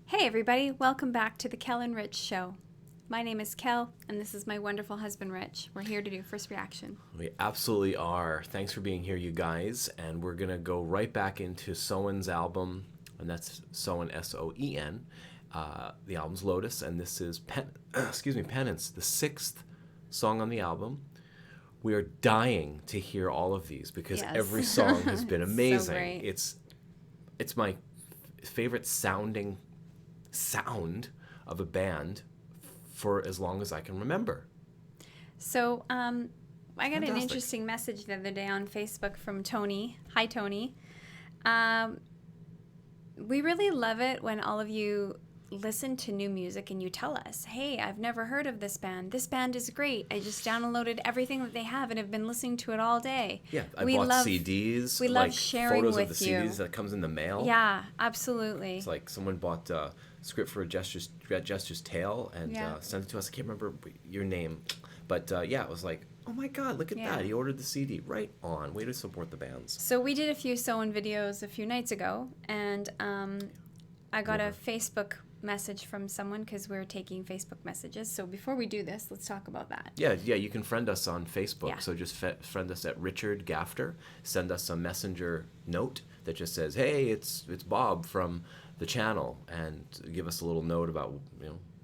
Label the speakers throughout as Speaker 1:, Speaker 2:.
Speaker 1: Hey everybody, welcome back to the Kel-n-Rich show. My name is Kel, and this is my wonderful husband Rich. We're here to do first reaction.
Speaker 2: We absolutely are. Thanks for being here, you guys. And we're going to go right back into Soen's album, and that's Soen, S-O-E-N. The album's Lotus, and this is Penance, the sixth song on the album. We are dying to hear all of these because every song has been amazing.
Speaker 1: So great.
Speaker 2: It's my favorite sound of a band for as long as I can remember.
Speaker 1: So, I got an interesting message the other day on Facebook from Tony. Hi, Tony. We really love it when all of you listen to new music and you tell us, hey, I've never heard of this band. This band is great. I just downloaded everything that they have and have been listening to it all day.
Speaker 2: Yeah, I bought CDs.
Speaker 1: We love sharing
Speaker 2: photos
Speaker 1: with
Speaker 2: of the
Speaker 1: you.
Speaker 2: CDs that comes in the mail.
Speaker 1: Yeah, absolutely.
Speaker 2: It's like someone bought a script for a Jester's Tale and sent it to us. I can't remember your name. But it was like, oh my God, look at that. He ordered the CD. Right on. Way to support the bands.
Speaker 1: So we did a few Soen videos a few nights ago, and I got a Facebook message from someone because we're taking Facebook messages. So before we do this, let's talk about that.
Speaker 2: Yeah, you can friend us on Facebook. Yeah. So just friend us at RICHARD GAFTER. Send us a messenger note that just says, hey, it's Bob from the channel, and give us a little note about,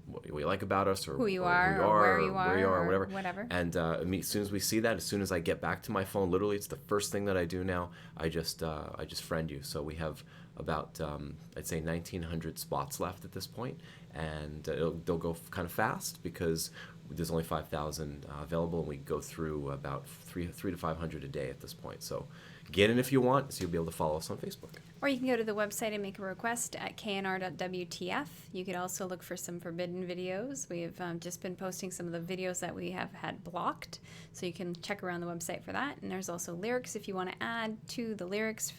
Speaker 2: what you like about us, or
Speaker 1: who you are, or where you are,
Speaker 2: or whatever. And as soon as we see that, as soon as I get back to my phone, literally, it's the first thing that I do now. I just friend you. So we have about I'd say 1,900 spots left at this point, and they'll go kind of fast because there's only 5,000 available, and we go through about 300 to 500 a day at this point. So get in if you want, so you'll be able to follow us on Facebook.
Speaker 1: Or you can go to the website and make a request at knr.wtf. You could also look for some forbidden videos. We've just been posting some of the videos that we have had blocked, so you can check around the website for that. And there's also lyrics if you want to add to the lyrics.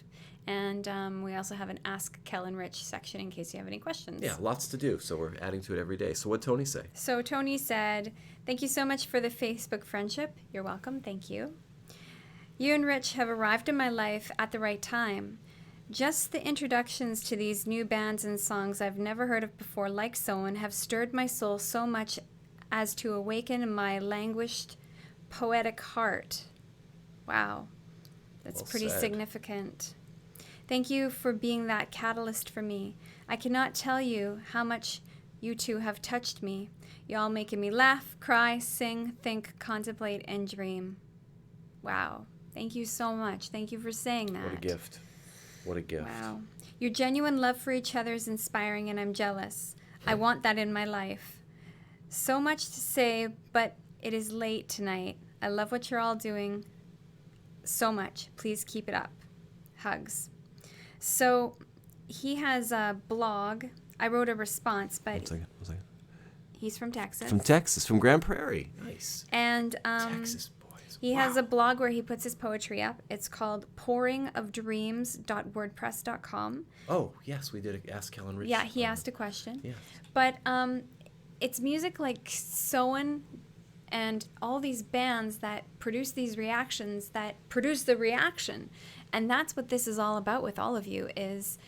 Speaker 1: And we also have an Ask Kel-n-Rich section in case you have any questions.
Speaker 2: Yeah, lots to do, so we're adding to it every day. So what'd Tony say?
Speaker 1: So Tony said, thank you so much for the Facebook friendship. You're welcome. Thank you. You and Rich have arrived in my life at the right time. Just the introductions to these new bands and songs I've never heard of before, like Soen, have stirred my soul so much as to awaken my languished, poetic heart. Wow, that's pretty significant. Thank you for being that catalyst for me. I cannot tell you how much you two have touched me. Y'all making me laugh, cry, sing, think, contemplate, and dream. Wow. Thank you so much. Thank you for saying that.
Speaker 2: What a gift. What a gift.
Speaker 1: Wow. Your genuine love for each other is inspiring, and I'm jealous. I want that in my life. So much to say, but it is late tonight. I love what you're all doing so much. Please keep it up. Hugs. So he has a blog. I wrote a response, but
Speaker 2: One second.
Speaker 1: He's from Texas.
Speaker 2: From Texas, from Grand Prairie. Nice.
Speaker 1: And
Speaker 2: Texas.
Speaker 1: He has a blog where he puts his poetry up. It's called pouringofdreams.wordpress.com.
Speaker 2: Oh, yes, we did Ask Kel-n-Rich.
Speaker 1: Yeah, he asked a question.
Speaker 2: Yeah.
Speaker 1: But it's music like Soen and all these bands that produce these reactions that produce the reaction. And that's what this is all about with all of you, is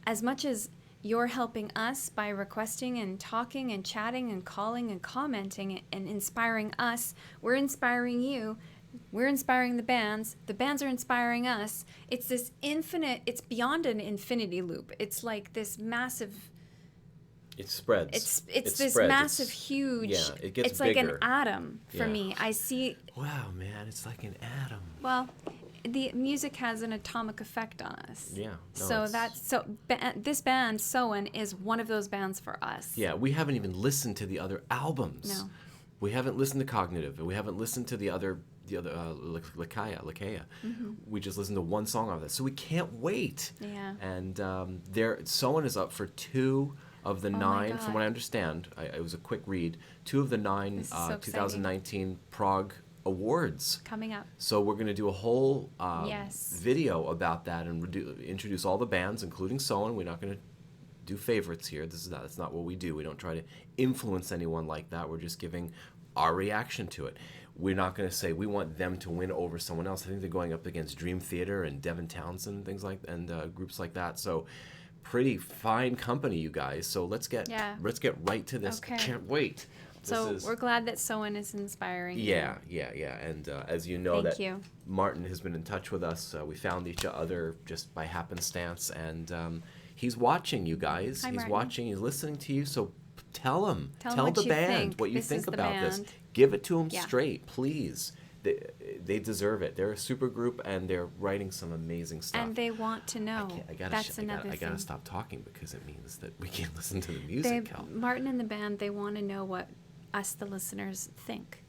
Speaker 1: as much as you're helping us by requesting and talking and chatting and calling and commenting and inspiring us, we're inspiring you. We're inspiring the bands are inspiring us. It's this infinite, it's beyond an infinity loop. It's like this massive...
Speaker 2: It spreads.
Speaker 1: It's this massive, huge...
Speaker 2: Yeah, it gets
Speaker 1: it's
Speaker 2: bigger.
Speaker 1: Like an atom for me. I see...
Speaker 2: Wow, man, it's like an atom.
Speaker 1: Well, the music has an atomic effect on us.
Speaker 2: Yeah.
Speaker 1: No, this band, Soen, is one of those bands for us.
Speaker 2: Yeah, we haven't even listened to the other albums.
Speaker 1: No.
Speaker 2: We haven't listened to Cognitive, and we haven't listened to the other Lakaya. Mm-hmm. We just listened to one song of that, so we can't wait.
Speaker 1: Yeah.
Speaker 2: And Soen is up for 2 of the 9, from what I understand. It was a quick read. 2 of the 9 2019 Prague Awards
Speaker 1: coming up.
Speaker 2: So we're going to do a whole video about that and introduce all the bands, including Soen. We're not going to do favorites here. That's not what we do. We don't try to influence anyone like that. We're just giving our reaction to it. We're not going to say we want them to win over someone else. I think they're going up against Dream Theater and Devin Townsend and things like, and groups like that. So pretty fine company, you guys. So let's get right to this.
Speaker 1: Okay.
Speaker 2: I can't wait.
Speaker 1: We're glad that Soen is inspiring.
Speaker 2: Yeah. And as you know,
Speaker 1: Thank you.
Speaker 2: Martin has been in touch with us. We found each other just by happenstance, and he's watching, you guys.
Speaker 1: Hi,
Speaker 2: he's
Speaker 1: Martin.
Speaker 2: watching. He's listening to you. So tell him.
Speaker 1: Tell
Speaker 2: the
Speaker 1: you
Speaker 2: band
Speaker 1: think.
Speaker 2: what you
Speaker 1: This
Speaker 2: think
Speaker 1: is the
Speaker 2: about this.
Speaker 1: band.
Speaker 2: Give it to them
Speaker 1: Yeah.
Speaker 2: straight, please. They deserve it. They're a super group, and they're writing some amazing stuff.
Speaker 1: And they want to know.
Speaker 2: I
Speaker 1: Another
Speaker 2: gotta
Speaker 1: thing.
Speaker 2: stop talking because it means that we can't listen to the music, Kel.
Speaker 1: Martin and the band, they want to know what us, the listeners, think.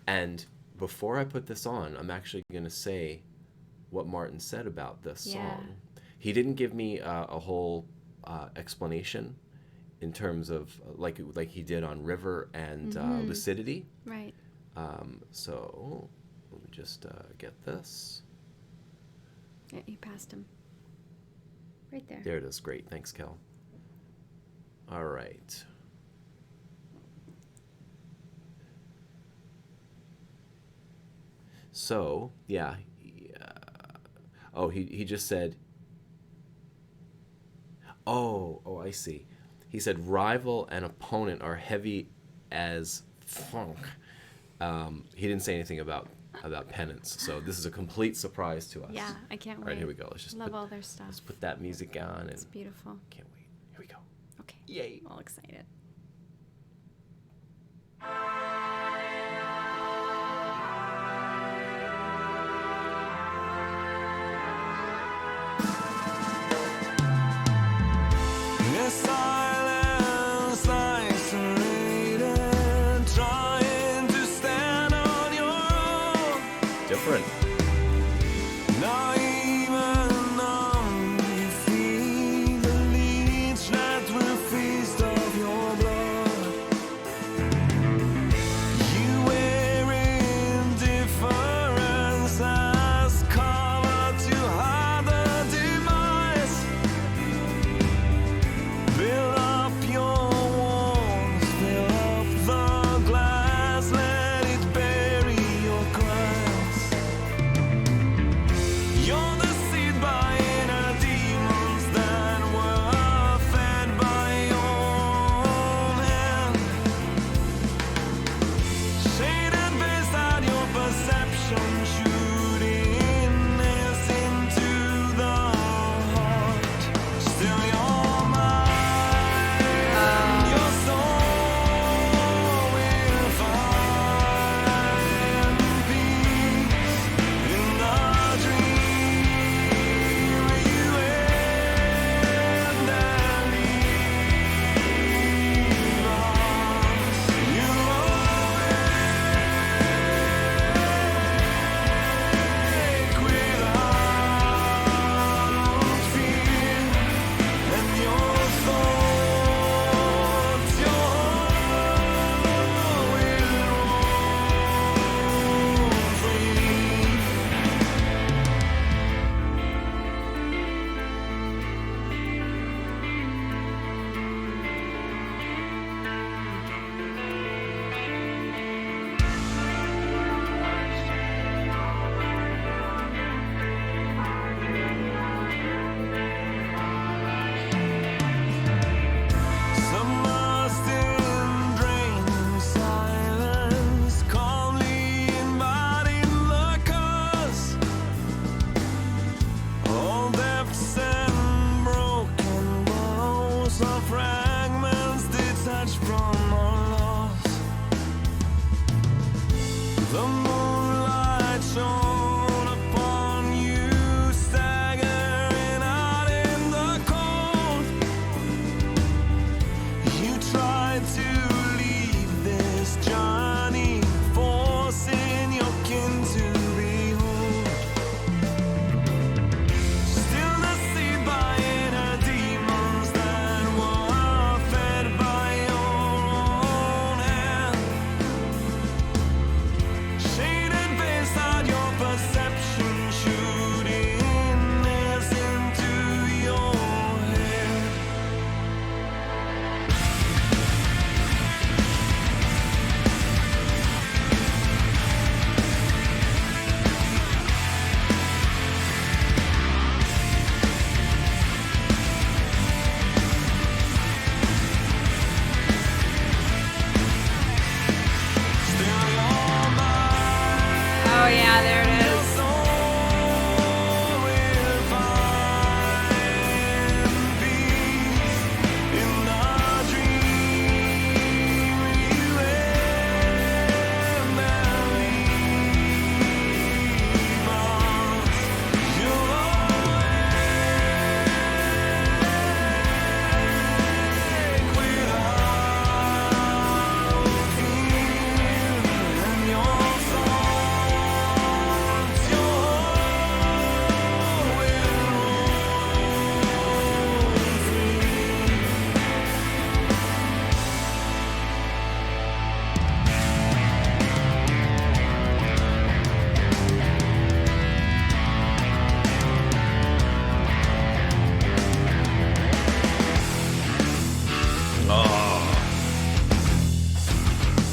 Speaker 2: And before I put this on, I'm actually going to say what Martin said about this song. He didn't give me a whole explanation in terms of like he did on River and Lucidity.
Speaker 1: Right.
Speaker 2: So let me just get this.
Speaker 1: Yeah, you passed him. Right there.
Speaker 2: There it is. Great. Thanks, Kel. All right. So, yeah. Oh, he just said, oh, I see. He said rival and opponent are heavy as funk. He didn't say anything about Penance, so this is a complete surprise to us.
Speaker 1: Yeah, I can't wait.
Speaker 2: All right, here we go. Let's just
Speaker 1: love all their stuff.
Speaker 2: Let's put that music on, and
Speaker 1: It's beautiful.
Speaker 2: can't wait. Here we go.
Speaker 1: Okay.
Speaker 2: Yay!
Speaker 1: All excited.
Speaker 3: Silence isolated, trying to stand on your own.
Speaker 2: Different.
Speaker 3: Not even knowing you feel the leech that will feast off your blood. You wear indifference as cover to hide the demise. Fill up your wounds, fill up the glass, let it bury your cries. You're the seed by inner demons that were fed by your own hand. Shaded beside your perception, shooting nails into the heart. Still your mind, your soul will find peace in the dream where you end and leave us. You awake without fear, and your thoughts, your heart will roam free. Some lost in draining silence, calmly embodying the cause. All depths and broken bones are fragments detached from our loss. The moonlight shone upon you, staggering out in the cold. You tried to leave this journey, forcing your kin to behold. Still the seed by inner demons that were fed by your own hand.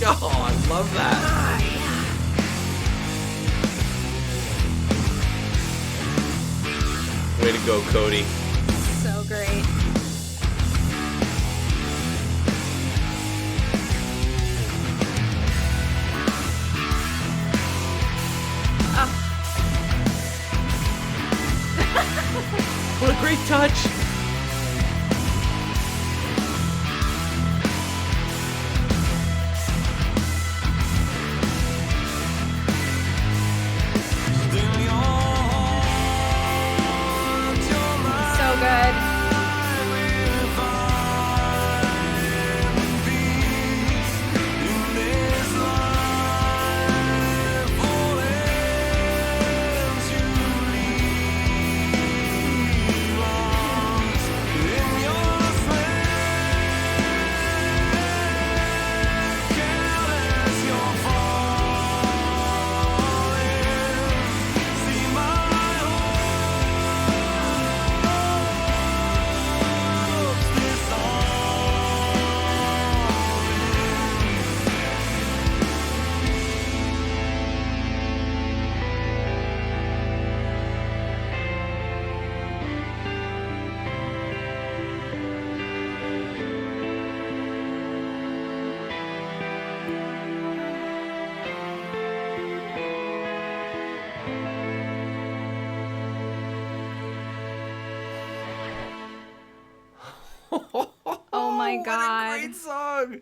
Speaker 2: Oh, I love that. Way to go, Cody.
Speaker 1: So great.
Speaker 2: What a great touch.
Speaker 1: So good. Oh my God.
Speaker 2: What a great song.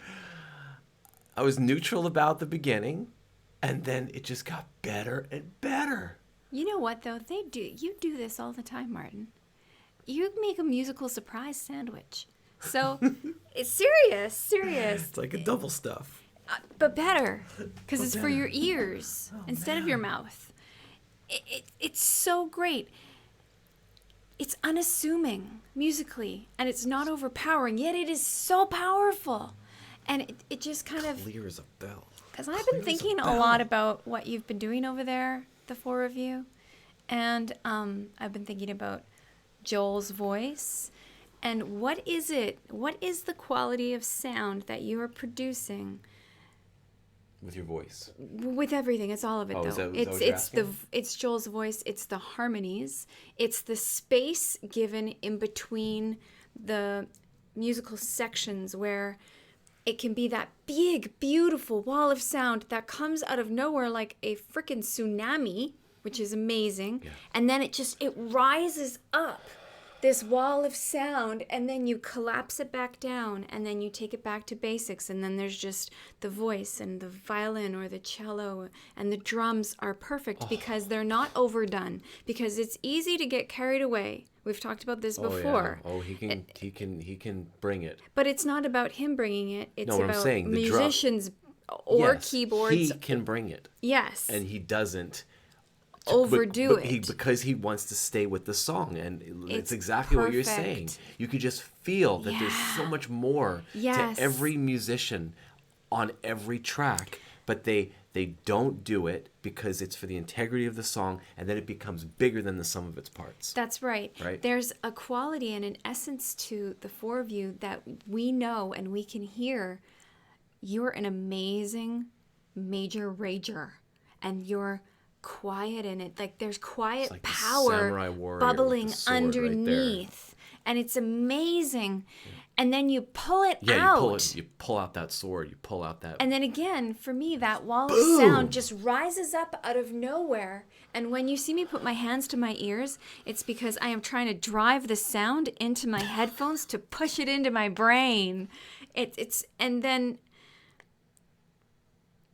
Speaker 2: I was neutral about the beginning, and then it just got better and better.
Speaker 1: You know what though? You do this all the time, Martin. You make a musical surprise sandwich. So it's serious.
Speaker 2: It's like a double stuff.
Speaker 1: But better, because it's for your ears instead of your mouth. It's so great. It's unassuming musically, and it's not overpowering, yet it is so powerful. And it just kind of...
Speaker 2: Clear as a bell.
Speaker 1: Because I've been thinking a lot about what you've been doing over there, the four of you. And I've been thinking about Joel's voice. And what is the quality of sound that you are producing?
Speaker 2: With your voice.
Speaker 1: With everything, it's all of it,
Speaker 2: Oh,
Speaker 1: though.
Speaker 2: is that what you're asking?
Speaker 1: It's Joel's voice. It's the harmonies. It's the space given in between the musical sections where it can be that big, beautiful wall of sound that comes out of nowhere like a freaking tsunami, which is amazing.
Speaker 2: Yeah.
Speaker 1: And then it rises up, this wall of sound, and then you collapse it back down, and then you take it back to basics, and then there's just the voice and the violin or the cello, and the drums are perfect because they're not overdone, because it's easy to get carried away. We've talked about this before.
Speaker 2: Yeah. Oh, he can bring it.
Speaker 1: But it's not about him bringing it. It's
Speaker 2: No, what I'm
Speaker 1: about
Speaker 2: saying, the drum-
Speaker 1: musicians or
Speaker 2: Yes,
Speaker 1: keyboards.
Speaker 2: He can bring it.
Speaker 1: Yes.
Speaker 2: And he doesn't
Speaker 1: overdo
Speaker 2: but
Speaker 1: it.
Speaker 2: because he wants to stay with the song, and it's
Speaker 1: It's
Speaker 2: exactly what you're
Speaker 1: perfect.
Speaker 2: saying. You could just feel that there's so much more
Speaker 1: Yes.
Speaker 2: to every musician on every track, but they don't do it because it's for the integrity of the song, and then it becomes bigger than the sum of its parts.
Speaker 1: That's right.
Speaker 2: Right.
Speaker 1: There's a quality and an essence to the four of you that we know and we can hear. You're an amazing major rager, and you're quiet in it. Like there's quiet
Speaker 2: like the
Speaker 1: power
Speaker 2: samurai warrior with
Speaker 1: bubbling
Speaker 2: the sword right there.
Speaker 1: underneath, and it's amazing. And then you pull it
Speaker 2: Yeah,
Speaker 1: out.
Speaker 2: you pull out that sword, you pull out that.
Speaker 1: And then again, for me, that wall of sound just rises up out of nowhere. And when you see me put my hands to my ears, it's because I am trying to drive the sound into my headphones to push it into my brain. And then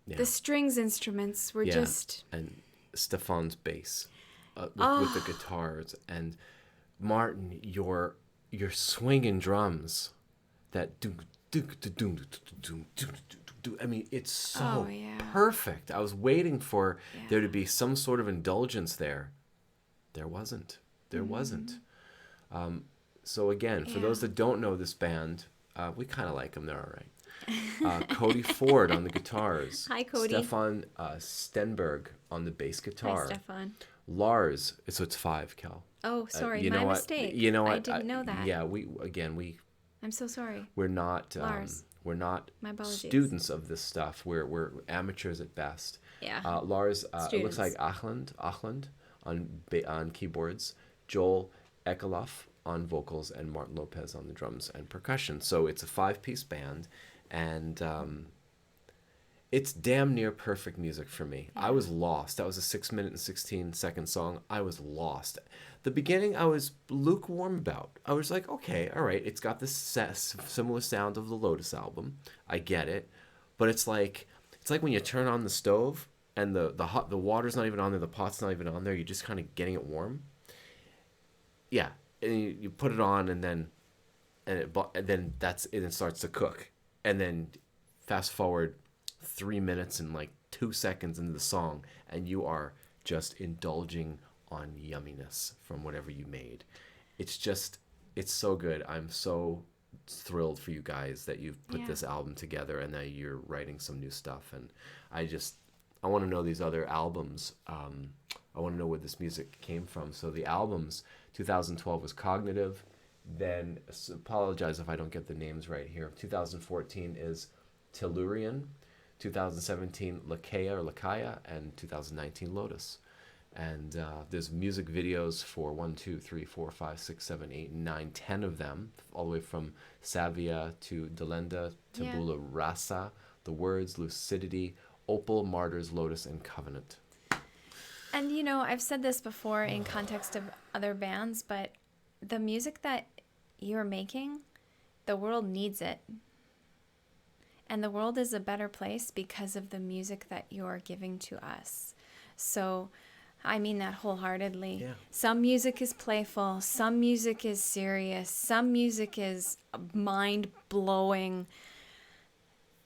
Speaker 1: the strings instruments were just...
Speaker 2: And Stefan's bass with the guitars, and Martin, your swinging drums, that I mean, it's so perfect. I was waiting for there to be some sort of indulgence there. There wasn't. So again, for those that don't know this band, we kind of like them. They're all right. Cody Ford on the guitars.
Speaker 1: Hi, Cody.
Speaker 2: Stefan Stenberg on the bass guitar.
Speaker 1: Hi, Stefan.
Speaker 2: Lars, so it's 5, Kel.
Speaker 1: Oh, sorry,
Speaker 2: you know
Speaker 1: my
Speaker 2: what?
Speaker 1: mistake.
Speaker 2: You know what?
Speaker 1: I didn't know that.
Speaker 2: Yeah, we
Speaker 1: I'm so sorry.
Speaker 2: We're not
Speaker 1: Lars.
Speaker 2: we're not
Speaker 1: My apologies.
Speaker 2: students of this stuff. We're amateurs at best.
Speaker 1: Yeah.
Speaker 2: Lars, it looks like
Speaker 1: Students.
Speaker 2: Achland on keyboards, Joel Ekaloff on vocals, and Martin Lopez on the drums and percussion. So it's a 5-piece band, and it's damn near perfect music for me.
Speaker 1: Yeah.
Speaker 2: I was lost. That was a 6-minute and 16-second song. I was lost. The beginning, I was lukewarm about. I was like, okay, all right, it's got this similar sound of the Lotus album. I get it, but it's like when you turn on the stove and the water's not even on there, the pot's not even on there. You're just kind of getting it warm. Yeah, and you put it on, and then it starts to cook, and then fast forward 3 minutes and like 2 seconds into the song, and you are just indulging on yumminess from whatever you made. It's so good. I'm so thrilled for you guys that you've put this album together and that you're writing some new stuff. And I want to know these other albums. I want to know where this music came from. So the albums, 2012 was Cognitive. Then, apologize if I don't get the names right here. 2014 is Tellurian. 2017 Lakaya, and 2019 Lotus. And there's music videos for 1, 2, 3, 4, 5, 6, 7, 8, 9, 10 of them, all the way from Savia to Delenda, Tabula Rasa, The Words, Lucidity, Opal, Martyrs, Lotus, and Covenant.
Speaker 1: And I've said this before in context of other bands, but the music that you're making, the world needs it. And the world is a better place because of the music that you're giving to us. So I mean that wholeheartedly.
Speaker 2: Yeah.
Speaker 1: Some music is playful. Some music is serious. Some music is mind-blowing.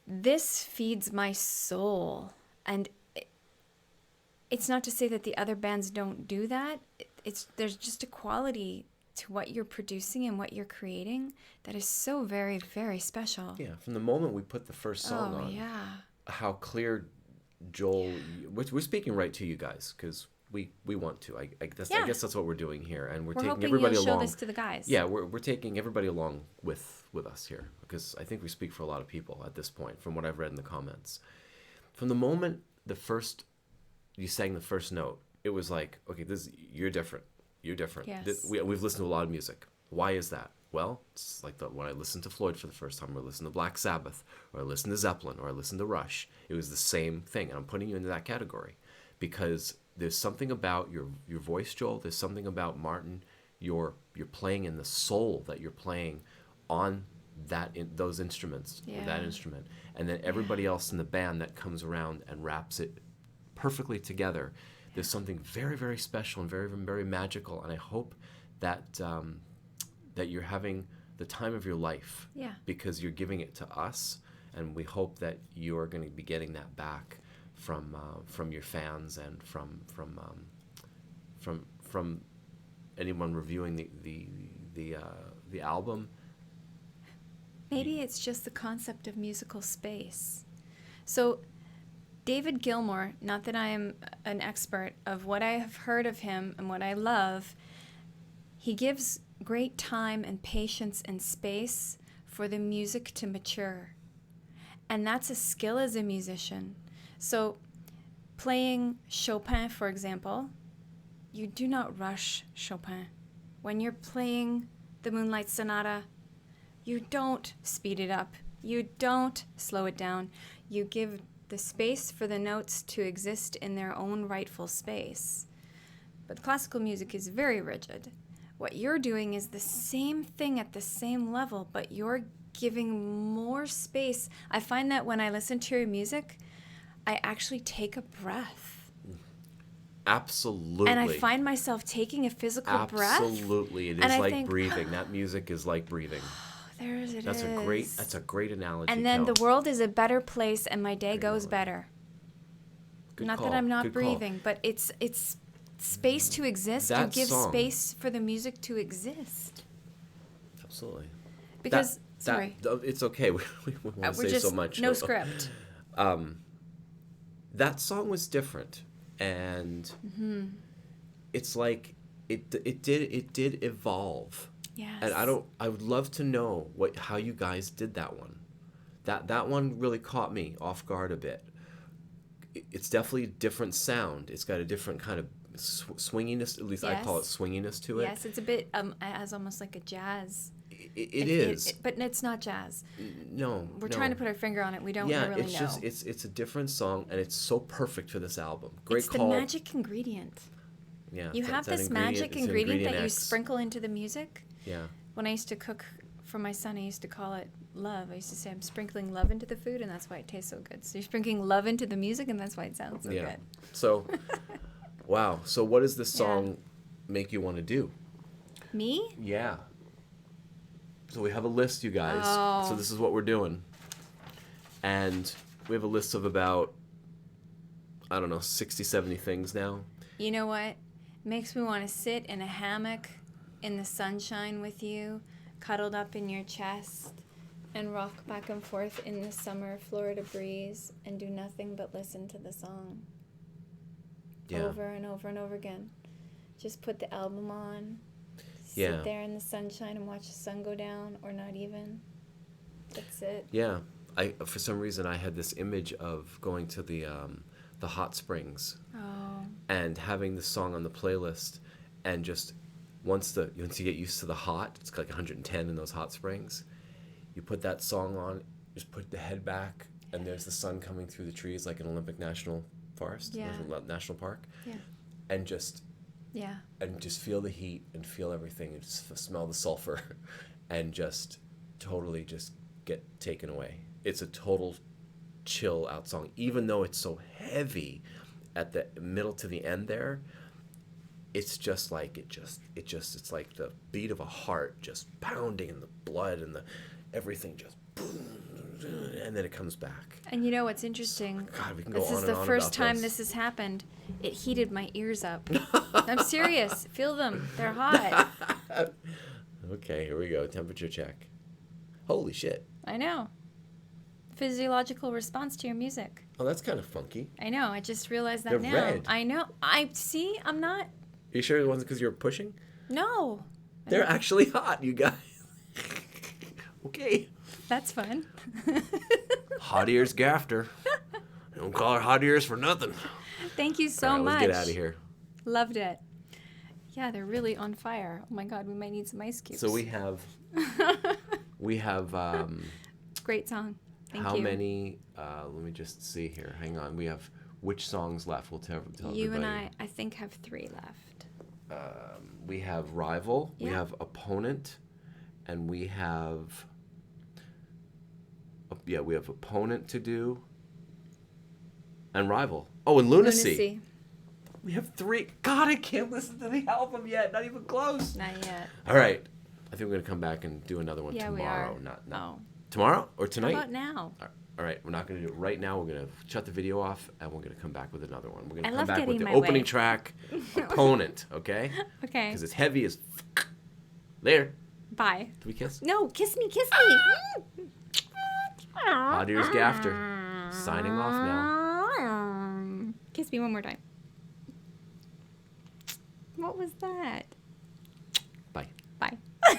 Speaker 1: This feeds my soul. And it's not to say that the other bands don't do that. There's just a quality to what you're producing and what you're creating that is so very, very special.
Speaker 2: Yeah, from the moment we put the first song on, how clear Joel... We're speaking right to you guys, because we want to. I guess that's what we're doing here, and we're taking
Speaker 1: hoping
Speaker 2: everybody
Speaker 1: you'll
Speaker 2: along.
Speaker 1: show this to the guys.
Speaker 2: Yeah, we're taking everybody along with us here, because I think we speak for a lot of people at this point, from what I've read in the comments. From the moment you sang the first note, it was like, okay, you're different. You're different.
Speaker 1: Yes.
Speaker 2: We've listened to a lot of music. Why is that? Well, it's like when I listened to Floyd for the first time, or listened to Black Sabbath, or I listened to Zeppelin, or I listened to Rush. It was the same thing, and I'm putting you into that category because there's something about your voice, Joel. There's something about Martin. You're playing in the soul that you're playing on those instruments, or that instrument, and then everybody else in the band that comes around and wraps it perfectly together. There's something very, very special and very, very magical, and I hope that that you're having the time of your life, because you're giving it to us, and we hope that you are going to be getting that back from your fans and from anyone reviewing the album.
Speaker 1: Maybe it's just the concept of musical space. So David Gilmour, not that I am an expert of what I have heard of him and what I love, he gives great time and patience and space for the music to mature. And that's a skill as a musician. So playing Chopin, for example, you do not rush Chopin. When you're playing the Moonlight Sonata, you don't speed it up. You don't slow it down. You give the space for the notes to exist in their own rightful space. But classical music is very rigid. What you're doing is the same thing at the same level, but you're giving more space. I find that when I listen to your music, I actually take a breath.
Speaker 2: Absolutely.
Speaker 1: And I find myself taking a physical breath.
Speaker 2: Absolutely. It is like breathing. That music is like breathing.
Speaker 1: There it is.
Speaker 2: That's a great analogy.
Speaker 1: And then
Speaker 2: Kel.
Speaker 1: the world is a better place and my day goes better.
Speaker 2: Good
Speaker 1: Not
Speaker 2: call.
Speaker 1: that I'm not
Speaker 2: Good
Speaker 1: breathing, but it's space to exist. You give
Speaker 2: song.
Speaker 1: space for the music to exist.
Speaker 2: Absolutely.
Speaker 1: Because, sorry.
Speaker 2: It's okay. We want to say so much.
Speaker 1: No script.
Speaker 2: That song was different, and it's like it did evolve.
Speaker 1: Yes.
Speaker 2: And I would love to know how you guys did that one. That one really caught me off guard a bit. It's definitely a different sound. It's got a different kind of swinginess, at least I call it
Speaker 1: Yes.
Speaker 2: swinginess to it.
Speaker 1: Yes, it's a bit as almost like a jazz.
Speaker 2: It is.
Speaker 1: But it's not jazz.
Speaker 2: No.
Speaker 1: We're trying to put our finger on it. We don't
Speaker 2: Yeah,
Speaker 1: really
Speaker 2: it's
Speaker 1: know.
Speaker 2: just it's a different song, and it's so perfect for this album. Great
Speaker 1: It's
Speaker 2: call.
Speaker 1: the magic ingredient.
Speaker 2: Yeah.
Speaker 1: You have
Speaker 2: that
Speaker 1: this magic
Speaker 2: it's
Speaker 1: ingredient that you
Speaker 2: X.
Speaker 1: sprinkle into the music.
Speaker 2: Yeah.
Speaker 1: When I used to cook for my son, I used to call it love. I used to say, I'm sprinkling love into the food, and that's why it tastes so good. So you're sprinkling love into the music, and that's why it sounds so good.
Speaker 2: So, wow. So what does this song make you want to do?
Speaker 1: Me?
Speaker 2: Yeah. So we have a list, you guys.
Speaker 1: Oh.
Speaker 2: So this is what we're doing. And we have a list of about, 60, 70 things now.
Speaker 1: You know what? Makes me want to sit in a hammock in the sunshine with you, cuddled up in your chest, and rock back and forth in the summer Florida breeze and do nothing but listen to the song.
Speaker 2: Yeah.
Speaker 1: Over and over and over again. Just put the album on, sit
Speaker 2: Yeah.
Speaker 1: there in the sunshine and watch the sun go down, or not even. That's it.
Speaker 2: Yeah. For some reason, I had this image of going to the hot springs
Speaker 1: Oh.
Speaker 2: and having the song on the playlist, and just once you get used to the hot, it's like 110 in those hot springs. You put that song on, just put the head back, and there's the sun coming through the trees like an Olympic National Forest,
Speaker 1: Yeah.
Speaker 2: National Park,
Speaker 1: Yeah.
Speaker 2: and just feel the heat and feel everything and just smell the sulfur, and just totally just get taken away. It's a total chill out song, even though it's so heavy at the middle to the end there. It's just like it's like the beat of a heart just pounding, and the blood and the everything just boom, and then it comes back.
Speaker 1: And you know what's interesting?
Speaker 2: God, we can go
Speaker 1: This
Speaker 2: on
Speaker 1: is
Speaker 2: and
Speaker 1: the
Speaker 2: on
Speaker 1: first
Speaker 2: about
Speaker 1: time
Speaker 2: this.
Speaker 1: this has happened. It heated my ears up. I'm serious. Feel them. They're hot.
Speaker 2: Okay, here we go. Temperature check. Holy shit.
Speaker 1: I know. Physiological response to your music.
Speaker 2: Oh, that's kind of funky.
Speaker 1: I know. I just realized that
Speaker 2: They're
Speaker 1: now.
Speaker 2: red.
Speaker 1: I know. I see. I'm not.
Speaker 2: Are you sure it wasn't because you were pushing?
Speaker 1: No.
Speaker 2: They're actually hot, you guys. Okay.
Speaker 1: That's fun.
Speaker 2: Hot ears Gafter. Don't call her hot ears for nothing.
Speaker 1: Thank you so
Speaker 2: All right,
Speaker 1: much.
Speaker 2: let's get out of here.
Speaker 1: Loved it. Yeah, they're really on fire. Oh my God, we might need some ice cubes.
Speaker 2: So we have
Speaker 1: Great song. Thank
Speaker 2: how
Speaker 1: you.
Speaker 2: many? Let me just see here. Hang on. We have which songs left? We'll tell
Speaker 1: You
Speaker 2: everybody.
Speaker 1: and I think, have 3 left.
Speaker 2: We have Rival. We
Speaker 1: Yeah.
Speaker 2: have Opponent, and we have. We have Opponent to do. And Rival. Oh, and Lunacy. We have 3. God, I can't listen to the album yet. Not even close.
Speaker 1: Not yet.
Speaker 2: All right. I think we're gonna come back and do another one
Speaker 1: Yeah,
Speaker 2: tomorrow.
Speaker 1: we are.
Speaker 2: Not
Speaker 1: Oh.
Speaker 2: tomorrow or
Speaker 1: How
Speaker 2: tonight.
Speaker 1: about now?
Speaker 2: All right, we're not going to do it right now. We're going to shut the video off, and we're going to come back with another one. We're going
Speaker 1: I
Speaker 2: to come
Speaker 1: love
Speaker 2: back with
Speaker 1: getting
Speaker 2: the
Speaker 1: my
Speaker 2: opening
Speaker 1: way.
Speaker 2: track, Opponent, okay?
Speaker 1: Okay.
Speaker 2: Because it's heavy as There.
Speaker 1: Bye.
Speaker 2: Do we kiss?
Speaker 1: No, kiss me.
Speaker 2: Hot Ears Gafter. Signing off now.
Speaker 1: Kiss me one more time. What was that?
Speaker 2: Bye.
Speaker 1: Bye.